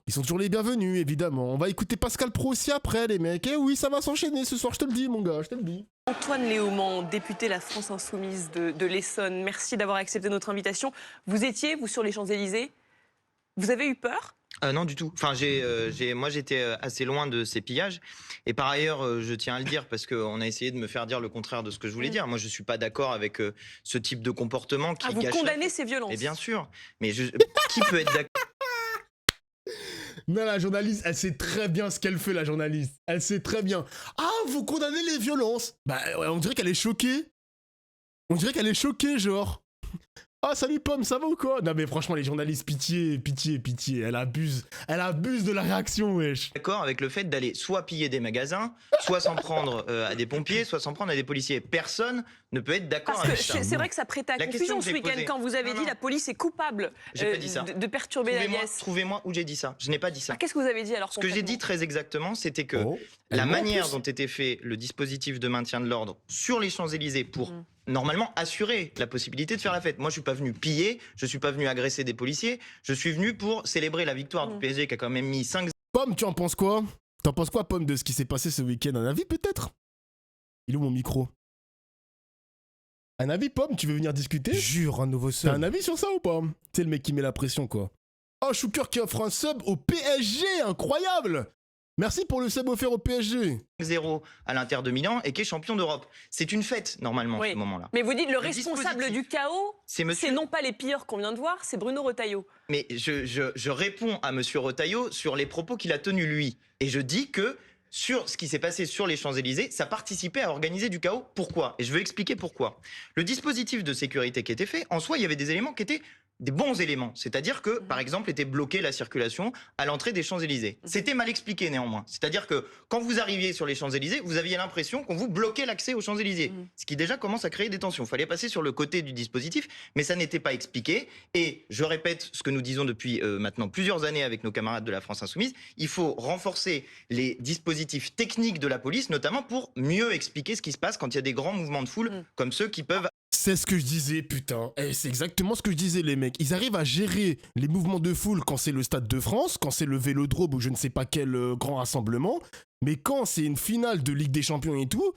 Ils sont toujours les bienvenus, évidemment. On va écouter Pascal Praud aussi après, les mecs. Eh oui, ça va s'enchaîner ce soir, je te le dis, mon gars, je te le dis. Antoine Léaumont, député La France Insoumise de l'Essonne, merci d'avoir accepté notre invitation. Vous étiez, vous, sur les Champs-Élysées? Vous avez eu peur? Non, du tout. Enfin, moi, j'étais assez loin de ces pillages. Et par ailleurs, je tiens à le dire parce qu'on a essayé de me faire dire le contraire de ce que je voulais dire. Moi, je ne suis pas d'accord avec ce type de comportement qui vous gâche condamnez ces violences? Mais bien sûr. Mais qui peut être d'accord? Non, la journaliste, elle sait très bien ce qu'elle fait, la journaliste. Elle sait très bien. Ah, vous condamnez les violences? Bah, ouais, on dirait qu'elle est choquée. On dirait qu'elle est choquée, genre. Ah, salut Pomme, ça va ou quoi? Non, mais franchement, les journalistes, pitié, pitié, pitié. Elle abuse de la réaction, wesh. D'accord avec le fait d'aller soit piller des magasins, soit s'en prendre à des pompiers, soit s'en prendre à des policiers. Personne ne peut être d'accord Parce avec que ça. c'est vrai que ça prêtait à La question confusion que ce j'ai week-end posée. quand vous avez dit la police est coupable J'ai pas dit ça. de perturber la liesse. Trouvez-moi où j'ai dit ça. Je n'ai pas dit ça. Qu'est-ce que vous avez dit alors? Ce que j'ai dit très exactement, c'était que Oh, la elle ment en manière plus. dont était fait le dispositif de maintien de l'ordre sur les Champs-Élysées pour normalement assurer la possibilité de faire la fête. Moi, je suis pas venu piller, je suis pas venu agresser des policiers, je suis venu pour célébrer la victoire du PSG qui a quand même mis 5. Pomme, tu en penses quoi? T'en penses quoi, Pomme, de ce qui s'est passé ce week-end? Un avis, peut-être? Il est où mon micro? Un avis, Pomme, tu veux venir discuter? Jure, un nouveau T'as sub. un avis sur ça ou pas? Tu sais, le mec qui met la pression, quoi. Oh, Shooker qui offre un sub au PSG, incroyable! Merci pour le sub offert au PSG. 0 à l'Inter de Milan et qui est champion d'Europe. C'est une fête, normalement, Oui. ce moment-là. Mais vous dites le Le responsable dispositif. du chaos, C'est monsieur. c'est non pas les pilleurs qu'on vient de voir, c'est Bruno Retailleau. Mais je réponds à monsieur Retailleau sur les propos qu'il a tenus lui. Et je dis que sur ce qui s'est passé sur les Champs-Élysées, ça participait à organiser du chaos. Pourquoi? Et je veux expliquer pourquoi. Le dispositif de sécurité qui était fait, en soi, il y avait des éléments qui étaient des bons éléments. C'est-à-dire que, par exemple, était bloquée la circulation à l'entrée des Champs-Élysées. C'était mal expliqué néanmoins. C'est-à-dire que quand vous arriviez sur les Champs-Élysées, vous aviez l'impression qu'on vous bloquait l'accès aux Champs-Élysées. Ce qui déjà commence à créer des tensions. Il fallait passer sur le côté du dispositif, mais ça n'était pas expliqué. Et je répète ce que nous disons depuis maintenant plusieurs années avec nos camarades de la France Insoumise, il faut renforcer les dispositifs techniques de la police, notamment pour mieux expliquer ce qui se passe quand il y a des grands mouvements de foule comme ceux qui peuvent... C'est ce que je disais, putain. Eh, c'est exactement ce que je disais, les mecs. Ils arrivent à gérer les mouvements de foule quand c'est le Stade de France, quand c'est le Vélodrome ou je ne sais pas quel grand rassemblement. Mais quand c'est une finale de Ligue des Champions et tout,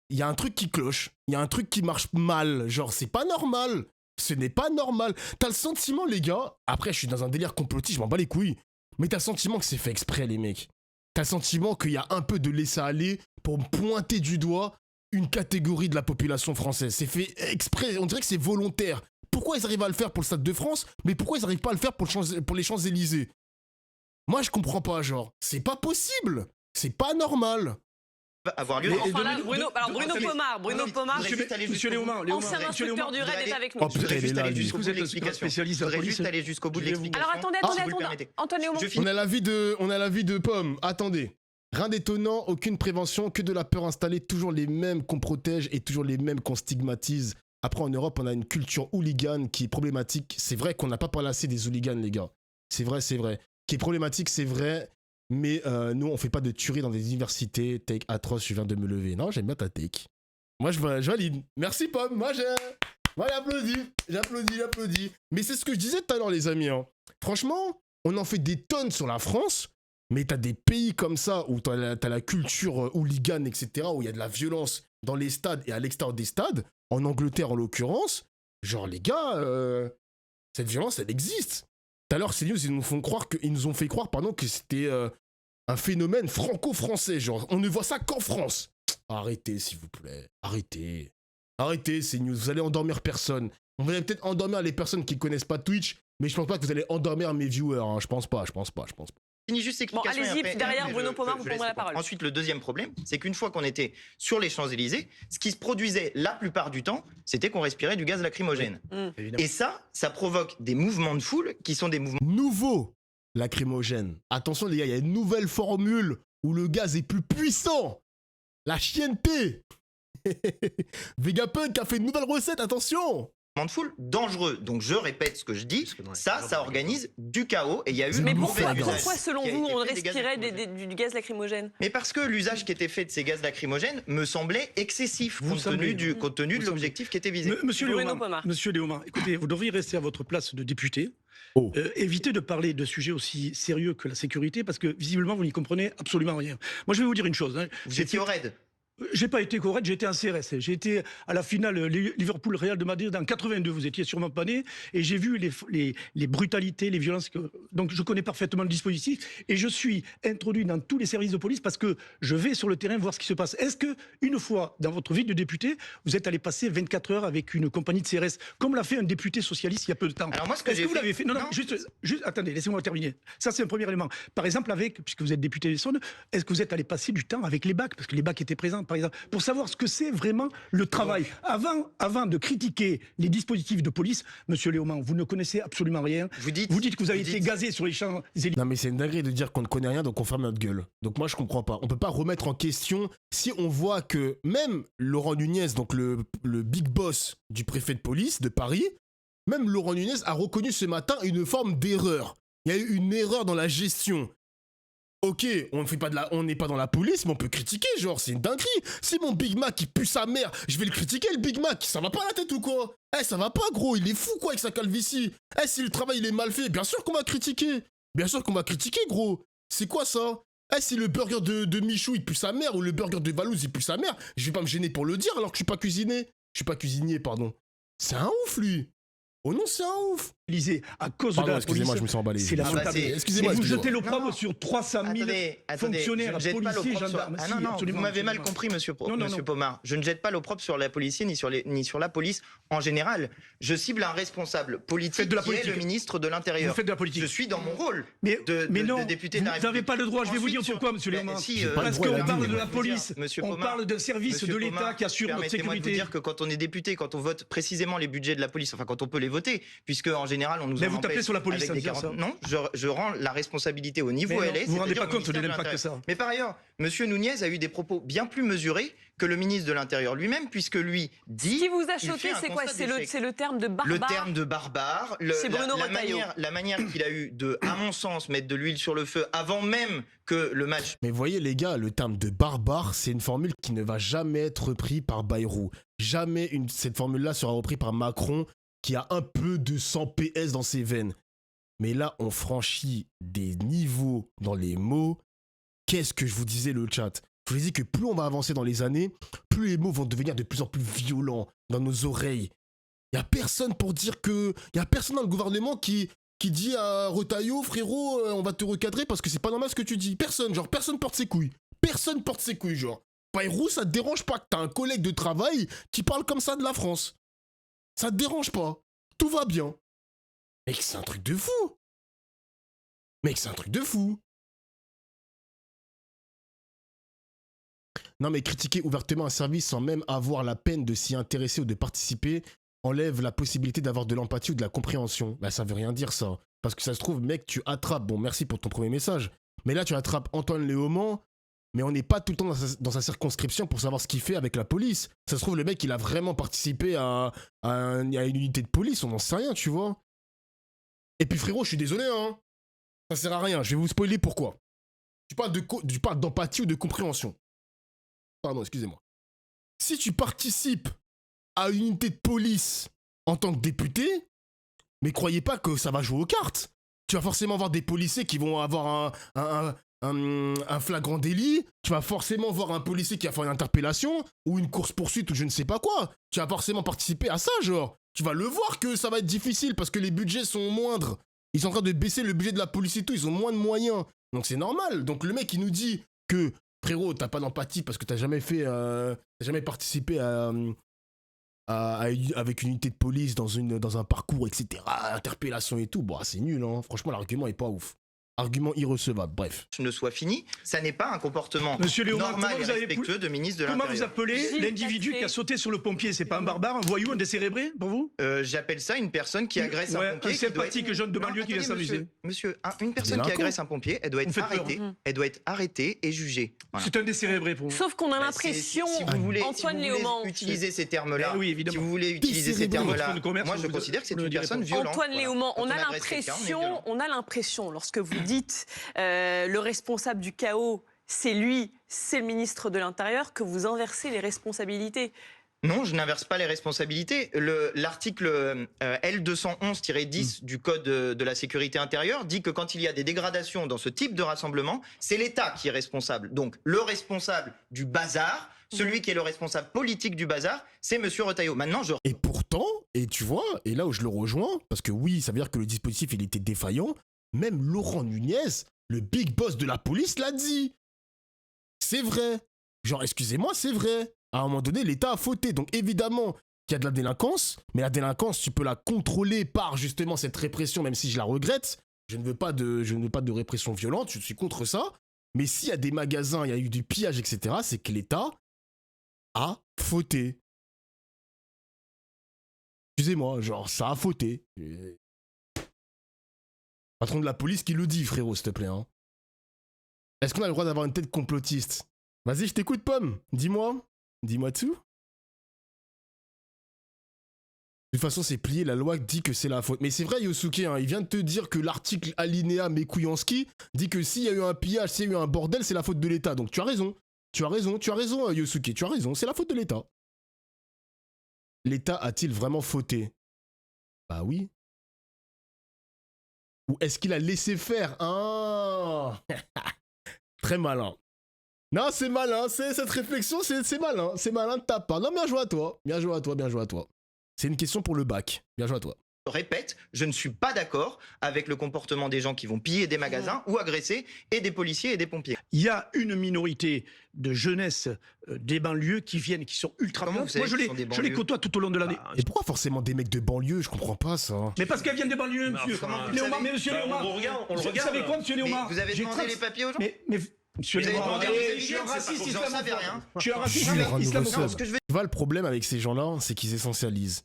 il y a un truc qui cloche. Il y a un truc qui marche mal. Genre, c'est pas normal. Ce n'est pas normal. T'as le sentiment, les gars... Après, je suis dans un délire complotiste, je m'en bats les couilles. Mais t'as le sentiment que c'est fait exprès, les mecs. T'as le sentiment qu'il y a un peu de laisser-aller pour pointer du doigt une catégorie de la population française. C'est fait exprès, on dirait que c'est volontaire. Pourquoi ils arrivent à le faire pour le Stade de France, mais pourquoi ils n'arrivent pas à le faire pour les Champs-Élysées? Moi, je comprends pas, genre. C'est pas possible. C'est pas normal. avoir lieu. Enfin là, Bruno Pomar, Monsieur Léaumont, ancien instructeur du RAID, est avec nous. Oh putain, il est là, lui. Vous êtes le spécialiste de la police. Juste aller jusqu'au bout de l'explication. Alors attendez, si vous le permettez. Antoine Léaumont. Je finis. On a l'avis de Pomme. Attendez. Rien d'étonnant, aucune prévention, que de la peur installée, toujours les mêmes qu'on protège et toujours les mêmes qu'on stigmatise. Après, en Europe, on a une culture hooligan qui est problématique. C'est vrai qu'on n'a pas parlé assez des hooligans, les gars. C'est vrai, c'est vrai. Qui est problématique, c'est vrai. Mais nous, on fait pas de tuerie dans des universités. Take atroce, je viens de me lever. Non, j'aime bien ta take. Moi, je valide. Merci, Pomme. Moi, j'applaudis. Mais c'est ce que je disais tout à l'heure, les amis. Hein. Franchement, on en fait des tonnes sur la France. Mais t'as des pays comme ça où t'as la culture hooligan, etc., où il y a de la violence dans les stades et à l'extérieur des stades, en Angleterre en l'occurrence, genre les gars, cette violence, elle existe. Tout à l'heure, CNews, ils nous ont fait croire que c'était un phénomène franco-français, genre on ne voit ça qu'en France. Arrêtez, s'il vous plaît, arrêtez. Arrêtez, CNews, vous allez endormir personne. On va peut-être endormir les personnes qui connaissent pas Twitch, mais je pense pas que vous allez endormir mes viewers, hein. Je pense pas. Finis juste l'explication. Bon, allez-y, et après, puis derrière, je- Bruno je- Pomar, je vous laisse prendrez la répondre. parole. Ensuite, le deuxième problème, c'est qu'une fois qu'on était sur les Champs-Élysées, ce qui se produisait la plupart du temps, c'était qu'on respirait du gaz lacrymogène. Et ça provoque des mouvements de foule qui sont des mouvements Nouveau lacrymogène. Attention les gars, il y a une nouvelle formule où le gaz est plus puissant. La chienneté. Vegapunk a fait une nouvelle recette, attention. de foule dangereux. Donc je répète ce que je dis, ça organise du chaos et il y a eu Mais un pourquoi, mauvais usage pourquoi, selon qui a vous, été on fait des gaz respirait lacrymogènes. du gaz lacrymogène? Mais parce que l'usage qui était fait de ces gaz lacrymogènes me semblait excessif Vous compte tenu semblez. de l'objectif qui était visé. Monsieur Bruno Léaumont, Pomar. Monsieur Léaumont, écoutez, vous devriez rester à votre place de député. Oh. Évitez de parler de sujets aussi sérieux que la sécurité, parce que visiblement, vous n'y comprenez absolument rien. Moi, je vais vous dire une chose. Hein. Vous étiez au raid. J'ai pas été correct, j'ai été en CRS. J'ai été à la finale Liverpool-Real de Madrid en 82. Vous étiez sûrement pas né. Et j'ai vu les brutalités, les violences. Donc je connais parfaitement le dispositif. Et je suis introduit dans tous les services de police parce que je vais sur le terrain voir ce qui se passe. Est-ce que une fois dans votre vie de député, vous êtes allé passer 24 heures avec une compagnie de CRS, comme l'a fait un député socialiste il y a peu de temps? Alors moi, ce que Est-ce j'ai que vous l'avez fait? Non, juste, attendez, laissez-moi terminer. Ça, c'est un premier élément. Par exemple, puisque vous êtes député d'Essonne, est-ce que vous êtes allé passer du temps avec les BAC? Parce que les BAC étaient présents, par exemple, pour savoir ce que c'est vraiment le travail. Avant de critiquer les dispositifs de police, Monsieur Léaumont, vous ne connaissez absolument rien. Vous dites que vous avez été gazé sur les Champs-Élysées. Non mais c'est une dinguerie de dire qu'on ne connaît rien donc on ferme notre gueule. Donc moi je comprends pas. On peut pas remettre en question si on voit que même Laurent Nunez, donc le big boss du préfet de police de Paris, même Laurent Nunez a reconnu ce matin une forme d'erreur. Il y a eu une erreur dans la gestion. Ok, on n'est pas dans la police, mais on peut critiquer, genre, c'est une dinguerie. Si mon Big Mac, il pue sa mère, je vais le critiquer, le Big Mac. Ça va pas à la tête ou quoi? Ça va pas, gros, il est fou, quoi, avec sa calvitie. Si le travail, il est mal fait, bien sûr qu'on va critiquer. Bien sûr qu'on va critiquer, gros. C'est quoi, ça? Si le burger de Michou, il pue sa mère, ou le burger de Valouz, il pue sa mère, je vais pas me gêner pour le dire, alors que je suis pas cuisinier, pardon. C'est un ouf, lui. Oh non, c'est un ouf. À cause Pardon, de la excusez-moi, police. je me sens emballé. C'est la Excusez-moi. Vous jetez Non, l'opprobre non. sur 300 000 fonctionnaires, je ne jette pas policiers, l'opprobre sur- gendarmes. Ah Si, non, non, absolument, vous m'avez mal absolument. compris, monsieur Non. Pomar. Je ne jette pas l'opprobre sur la policier ni sur la police en général. Je cible un responsable politique Faites de la qui est politique. le ministre de l'Intérieur. Vous faites de la politique. Je suis dans mon rôle Mais non, de député de la vous n'avez République. pas le droit. Je vais vous Ensuite, dire pourquoi, monsieur Léaumont. si, J'ai pas le Parce droit, qu'on il a parle dit. de la police, Monsieur on Pomar, parle d'un service Monsieur de l'État Pomar, qui assure notre permettez-moi de vous sécurité. dire que quand on est député, quand on vote précisément les budgets de la police, enfin quand on peut les voter, puisque en général on nous Mais en vous tapez empêche sur la police, avec ça veut des dire 40 ça. Non, je rends la responsabilité au niveau Mais non, LS. vous vous rendez c'est-à-dire pas au compte de ministère l'impact que l'Intérieur. ça a. Mais par ailleurs, Monsieur Nunez a eu des propos bien plus mesurés que le ministre de l'Intérieur lui-même, puisque lui dit. Ce qui vous a il choqué, fait un c'est quoi? constat d'échec. C'est le terme de barbare? Le terme de barbare, C'est Bruno Retailleau. la manière qu'il a eu de, à mon sens, mettre de l'huile sur le feu avant même que le match. Mais voyez les gars, le terme de barbare, c'est une formule qui ne va jamais être reprise par Bayrou. Jamais cette formule-là sera reprise par Macron, qui a un peu de 100 PS dans ses veines. Mais là, on franchit des niveaux dans les mots. Qu'est-ce que je vous disais, le chat? Je vous ai dit que plus on va avancer dans les années, plus les mots vont devenir de plus en plus violents dans nos oreilles. Il n'y a personne pour dire que... Il n'y a personne dans le gouvernement qui dit à Retailleau, frérot, on va te recadrer parce que c'est pas normal ce que tu dis. Personne, genre, personne porte ses couilles. Personne porte ses couilles, genre. Bayrou, ça te dérange pas que t'as un collègue de travail qui parle comme ça de la France. Ça te dérange pas. Tout va bien. Mec, c'est un truc de fou. Mec, c'est un truc de fou. Non mais critiquer ouvertement un service sans même avoir la peine de s'y intéresser ou de participer enlève la possibilité d'avoir de l'empathie ou de la compréhension. Bah ça veut rien dire ça. Parce que ça se trouve, mec, tu attrapes, bon merci pour ton premier message, mais là tu attrapes Antoine Léaumont, mais on n'est pas tout le temps dans sa circonscription pour savoir ce qu'il fait avec la police. Ça se trouve, le mec, il a vraiment participé à une unité de police, on n'en sait rien, tu vois. Et puis frérot, je suis désolé, hein. Ça sert à rien, je vais vous spoiler pourquoi. Tu parles d'empathie ou de compréhension. Pardon, excusez-moi. Si tu participes à une unité de police en tant que député, mais croyez pas que ça va jouer aux cartes. Tu vas forcément voir des policiers qui vont avoir un flagrant délit. Tu vas forcément voir un policier qui va faire une interpellation ou une course-poursuite ou je ne sais pas quoi. Tu vas forcément participer à ça, genre. Tu vas le voir que ça va être difficile parce que les budgets sont moindres. Ils sont en train de baisser le budget de la police et tout. Ils ont moins de moyens. Donc c'est normal. Donc le mec, il nous dit que frérot, t'as pas d'empathie parce que t'as jamais participé avec une unité de police dans un parcours, etc. Interpellation et tout. Bon, c'est nul, hein. Franchement, l'argument est pas ouf. Argument irrecevable, bref. ne soit fini, ça n'est pas un comportement Monsieur Léaumont, normal comment et vous avez respectueux de ministre de Comment vous l'Intérieur. appelez Gilles l'individu Taxé. qui a sauté sur le pompier? C'est pas un barbare, un voyou, un décérébré pour vous? J'appelle ça une personne qui agresse Ouais, un pompier. un qui doit sympathique être- jeune de Non, banlieue qui vient attendez, s'amuser. Monsieur, une personne qui Délinquant. agresse un pompier, elle doit Vous être faites peur. arrêtée. Elle doit être arrêtée et jugée. Voilà. C'est un décérébré pour vous. Sauf qu'on a Bah, l'impression, si vous voulez, Antoine si vous voulez Léaumont, utiliser ces termes-là, Eh oui, évidemment. si vous voulez utiliser ces Décérébré. termes-là, Fonds de commerce, moi je vous- considère que c'est vous le une direz personne pas. violente. Antoine voilà. Léaumont, Quand on a agresse quelqu'un, on est violent. l'impression, lorsque vous dites le responsable du chaos, c'est lui, c'est le ministre de l'Intérieur, que vous inversez les responsabilités. Non, je n'inverse pas les responsabilités. L'article L211-10 du Code de la sécurité intérieure dit que quand il y a des dégradations dans ce type de rassemblement, c'est l'État qui est responsable. Donc le responsable du bazar, celui qui est le responsable politique du bazar, c'est Monsieur Retailleau. Maintenant, Et pourtant, et tu vois, et là où je le rejoins, parce que oui, ça veut dire que le dispositif, il était défaillant, même Laurent Nunez, le big boss de la police, l'a dit. C'est vrai. Genre, excusez-moi, c'est vrai. À un moment donné, l'État a fauté. Donc évidemment qu'il y a de la délinquance, mais la délinquance, tu peux la contrôler par justement cette répression, même si je la regrette. Je ne veux pas de répression violente, je suis contre ça. Mais s'il y a des magasins, il y a eu du pillage, etc., c'est que l'État a fauté. Excusez-moi, genre, ça a fauté. Patron de la police qui le dit, frérot, s'il te plaît. Hein. Est-ce qu'on a le droit d'avoir une tête complotiste? Vas-y, je t'écoute, Pomme. Dis-moi. Dis-moi tout. De toute façon, c'est plié, la loi dit que c'est la faute. Mais c'est vrai, Yosuke, hein, il vient de te dire que l'article alinéa Mekouyanski dit que s'il y a eu un pillage, s'il y a eu un bordel, c'est la faute de l'État. Donc tu as raison. Tu as raison, Yosuke, tu as raison, c'est la faute de l'État. L'État a-t-il vraiment fauté? Bah oui. Ou est-ce qu'il a laissé faire? Ah Très malin. Non, c'est malin, cette réflexion, c'est malin de ta part. Non, bien joué à toi, bien joué à toi. C'est une question pour le bac, bien joué à toi. Je répète, je ne suis pas d'accord avec le comportement des gens qui vont piller des magasins ou agresser et des policiers et des pompiers. Il y a une minorité de jeunesse des banlieues qui viennent, qui sont ultra Comment violentes. vous savez Moi, je qu'ils sont des les banlieues côtoie tout au long de l'année. Et pourquoi forcément des mecs de banlieue? Je comprends pas ça. Mais parce qu'elles viennent des banlieues, monsieur. comment vous Léaumont, savez mais monsieur Léaumont, on le regarde. vous savez quoi, monsieur Mais Léaumont? vous avez J'ai demandé trans- les papiers aux gens Mais monsieur Vous avez Léaumont, demandé allez, aux je suis un étudiants, raciste vous en savez islamophobe. rien. Je suis un raciste Jure, un nouveau islamophobe. sub. Tu vois, le problème avec ces gens-là, c'est qu'ils essentialisent.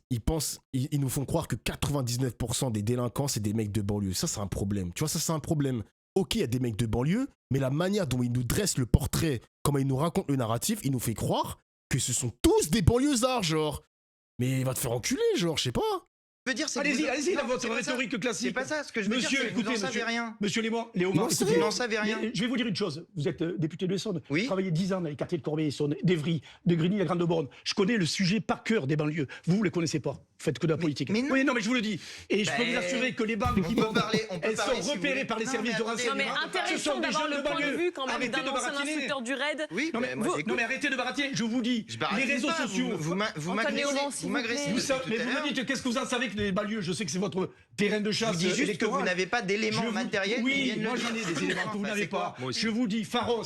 Ils nous font croire que 99% des délinquants, c'est des mecs de banlieue. Ça, c'est un problème. Tu vois, ça, c'est un problème. Ok, il y a des mecs de banlieue, mais la manière dont ils nous dressent le portrait, comment ils nous racontent le narratif, il nous fait croire que ce sont tous des banlieusards, genre. Mais va te faire enculer, genre, je sais pas. Je veux dire, c'est que Allez-y, vous- allez-y, Non, dans votre c'est pas ça. rhétorique classique. C'est pas ça. Ce que je veux Monsieur, dire, c'est que vous écoutez, n'en savez monsieur. rien. Monsieur Léaumont, Non, c'est Vous n'en savez rien. je vais vous dire une chose. Vous êtes député de l'Essonne. Oui. Vous travaillez 10 ans dans les quartiers de Corbeil-Essonne, d'Evry, de Grigny, la Grande-Borne. Je connais le sujet par cœur des banlieues. Vous ne les connaissez pas. Vous faites que de la politique. mais non. Oui, non, mais je vous le dis. Et je peux Ben, vous assurer que les bandes on qui peut montent, parler, elles sont si vous repérées voulez. par les Non, services mais de attendez, Non mais renseignement. Ce intéressant sont des d'avoir jeunes le de point de banlieue. vue quand même Arrêtez d'un de ancien baratiner. instructeur du RAID. Oui, Non mais, ben, moi, j'écoute. non mais arrêtez de baratiner, je vous dis, Je baratine les réseaux pas, sociaux. Vous Antoine m'agressez. Léaumont, s'il Vous vous m'agressez. plaît. Vous depuis savez, tout mais à vous l'heure. me dites, qu'est-ce que vous en savez que les banlieues? Je sais que c'est votre terrain de Je chasse vous dis juste que électoral. vous n'avez pas d'éléments Je vous- matériels qui Oui, viennent moi le j'en ai dire. des éléments que vous Enfin, n'avez c'est pas. quoi Je vous dis, Pharos,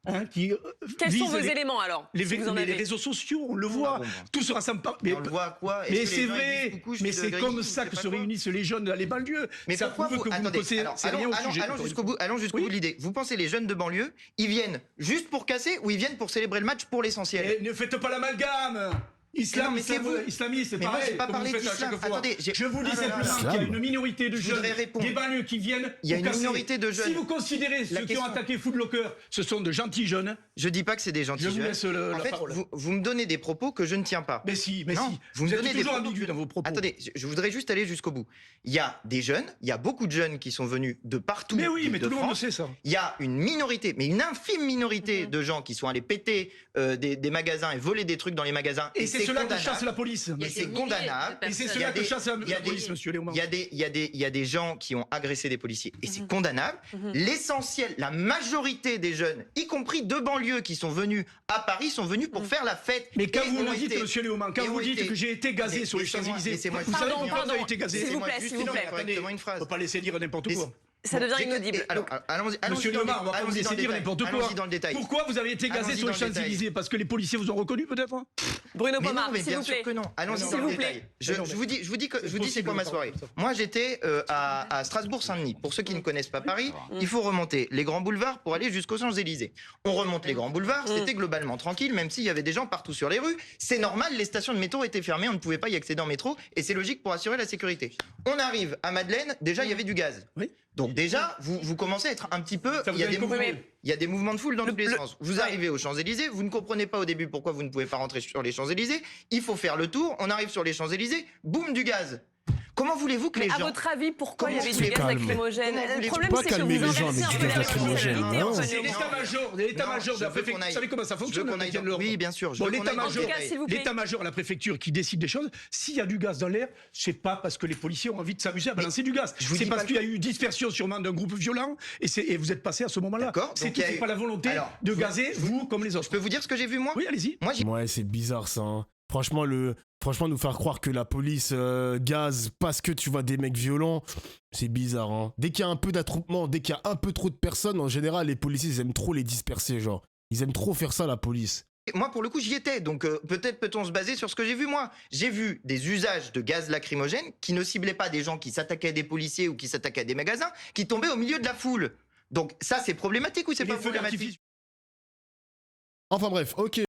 hein, qui Quels sont vise vos éléments alors les, si vous en mais les avez réseaux sociaux, on le voit, bon. tout se rassemble pas. Mais on le voit à quoi Est-ce Mais que c'est les gens, ils vrai, disent coucou, je mais suis de c'est Grigny, comme je ça sais que pas se quoi. réunissent les jeunes dans les banlieues. Mais ça pourquoi prouve que vous ne attendez, connaissez alors, c'est rien au sujet. allons jusqu'au bout, allons jusqu'au Oui. bout de l'idée. Vous pensez les jeunes de banlieue, ils viennent juste pour casser ou ils viennent pour célébrer le match pour l'essentiel? Et ne faites pas l'amalgame. Islam, mais c'est vous. islamiste, c'est Mais moi, pareil. j'ai pas comme parlé vous faites à d'islam. chaque fois. Attendez, je vous dis Ah là là. simplement qu'il y a Islam. une minorité de Je jeunes voudrais répondre. des banlieues qui viennent. Il y a pour une casser. minorité de jeunes. Si vous considérez ceux qui ont question- attaqué Foot Locker, ce sont de gentils jeunes. Je dis pas que c'est des gentils Je vous jeunes. laisse En la fait, parole. vous me donnez des propos que je ne tiens pas. Mais si, Non, si. vous me êtes donnez des toujours propos ambigu que- dans vos propos. Attendez, je voudrais juste aller jusqu'au bout. Il y a des jeunes, il y a beaucoup de jeunes qui sont venus de partout. Mais oui, mais de tout le monde le France. sait ça. Il y a une minorité, mais une infime minorité de gens qui sont allés péter des magasins et voler des trucs dans les magasins. Et c'est cela que condamnable. chasse la police. Et c'est condamnable. Et c'est Il y a cela que des- chasse il y a la des- police, monsieur Léaumont. Il y a des gens qui ont agressé des policiers et c'est condamnable. L'essentiel, la majorité des jeunes, y compris de banlieue qui sont venus à Paris, sont venus pour faire la fête. Mais quand Et vous ont le dites, été- monsieur Léaumont, quand et vous ont dites été- que j'ai été gazé Mais sur les laissez-moi- Champs-Élysées, laissez-moi vous savez Pardon, pourquoi pardon. j'ai été gazé S'il vous plaît, Juste s'il vous plaît. correctement une phrase. On peut pas laisser dire n'importe Laisse- quoi. Ça devient j'ai- inaudible. Alors, allons-y. Monsieur dans le- Léomard, on va pas vous allons-y laisser dans le dire détail. n'importe quoi. Allons-y dans le détail. Pourquoi vous avez été gazé Allons-y sur les dans le détail. Champs-Élysées? Parce que les policiers vous ont reconnu peut-être, hein? Bruno Mais Pomar, non, mais s'il bien vous sûr plaît. que non. Allons-y S'il dans le vous détail. plaît. Je vous dis, c'est quoi ma soirée. Moi, j'étais à Strasbourg-Saint-Denis. Pour ceux qui ne connaissent pas Paris, il faut remonter les grands boulevards pour aller jusqu'aux Champs-Élysées. On remonte les grands boulevards, c'était globalement tranquille, même s'il y avait des gens partout sur les rues. C'est normal, les stations de métro étaient fermées, on ne pouvait pas y accéder en métro, et c'est logique pour assurer la sécurité. On arrive à Madeleine, déjà, il y avait du gaz. Oui. Donc déjà, vous commencez à être un petit peu... Ça, vous Il y a avez des compris. mouvements. Il y a des mouvements de foule dans tous les le- sens. Vous arrivez aux Champs-Élysées, vous ne comprenez pas au début pourquoi vous ne pouvez pas rentrer sur les Champs-Élysées. Il faut faire le tour, on arrive sur les Champs-Élysées, boum, du gaz. Comment voulez-vous que Mais les à gens... votre avis, pourquoi il y Comment avait vous du les gaz calmez lacrymogène Comment vous Le les- problème, Pas c'est que calmer vous les gens inversez avec un du peu la gaz lacrymogène, responsabilité non. entre C'est nous. l'état-major, l'état-major de la préfecture. Vous savez comment ça fonctionne, Je veux qu'on le aille maintien de dans- l'ordre? Oui, bien sûr. Je Bon, veux qu'on aille dans le l'état-major, En tout cas, s'il vous plaît. l'état-major, la préfecture qui décide des choses, s'il y a du gaz dans l'air, c'est pas parce que les policiers ont envie de s'amuser à balancer du gaz. je vous C'est dis parce pas qu'il y a eu dispersion sûrement d'un groupe violent et vous êtes passé à ce moment-là. D'accord, C'est donc tout, il y a c'est eu- pas la volonté Alors, de gazer, vous comme les autres. Je peux vous dire ce que j'ai vu, moi Oui, allez-y. Moi, j'ai... Ouais, c'est bizarre ça. Hein. Franchement, nous faire croire que la police gaze parce que tu vois des mecs violents, c'est bizarre. Hein. Dès qu'il y a un peu d'attroupement, dès qu'il y a un peu trop de personnes, en général, les policiers, ils aiment trop les disperser, genre. Ils aiment trop faire ça, la police. Moi, pour le coup, j'y étais, donc peut-être peut-on se baser sur ce que j'ai vu, moi. J'ai vu des usages de gaz lacrymogène qui ne ciblaient pas des gens qui s'attaquaient à des policiers ou qui s'attaquaient à des magasins, qui tombaient au milieu de la foule. Donc ça, c'est problématique ou c'est Les pas feux problématique? d'artifice. Enfin bref, ok.